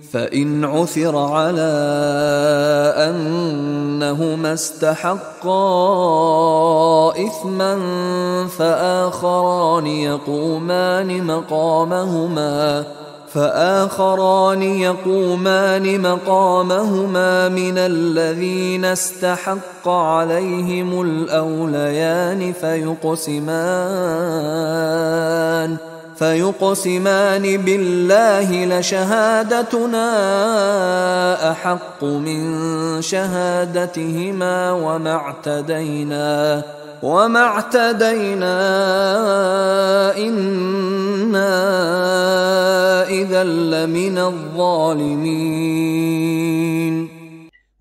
फ़इन उसिर अला अन्नहुमा इस्तहक़्क़ा इस्मन फ़आख़रान यक़ूमान मक़ामहुमा मिनल्लज़ीना इस्तहक़्क़ अलैहिमुल औलयान फ़युक़सिमान बिल्लाहि लशहादतुना अहक़्क़ु मिन शहादतिहिमा वमा अ'तदैना इन्ना इज़न लमिनज़्ज़ालिमीन।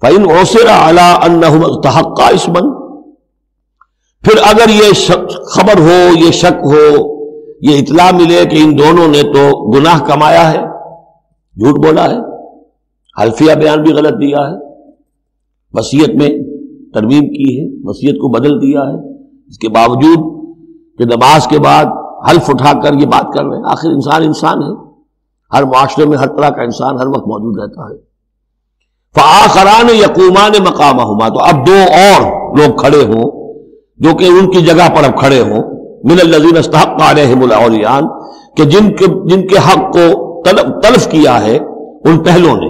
फ़इन उसिर अला अन्नहुमा इस्तहक़्क़ा इस्मन, फिर अगर ये खबर हो, ये शक हो, ये इत्ला मिले कि इन दोनों ने तो गुनाह कमाया है, झूठ बोला है, हल्फिया बयान भी गलत दिया है, वसीयत में तरमीम की है, वसीयत को बदल दिया है, इसके बावजूद कि नमाज के बाद हल्फ उठाकर ये बात कर रहे हैं। आखिर इंसान इंसान है, हर मुआशरे में हर तरह का इंसान हर वक्त मौजूद रहता है। फ़आख़रान यक़ूमान मक़ामहुमा, तो अब दो और लोग खड़े हों जो कि उनकी जगह पर अब खड़े हों, मिनल्लज़ीना इस्तहक़्क़ अलैहिमुल औलियान, कि जिनके हक को तलफ किया है उन पहलों ने,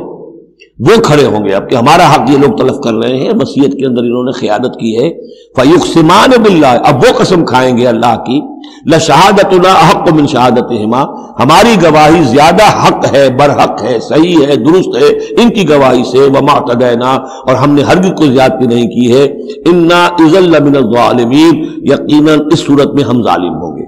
वो खड़े होंगे अब कि हमारा हक ये लोग तलफ कर रहे हैं, वसीयत के अंदर इन्होंने खियानत की है। फ़युक़सिमान बिल्लाह, अब वो कसम खाएंगे अल्लाह की, लशहादतुना अहक़्क़ु मिन शहादतिहिमा, हमारी गवाही ज्यादा हक है, बरहक है, सही है, दुरुस्त है इनकी गवाही से, वमा अ'तदैना, और हमने हरगिज़ कोई ज्यादती नहीं की है, इन्ना इज़न लमिनज़्ज़ालिमीन, यकीनन इस सूरत में हम जालिम होंगे।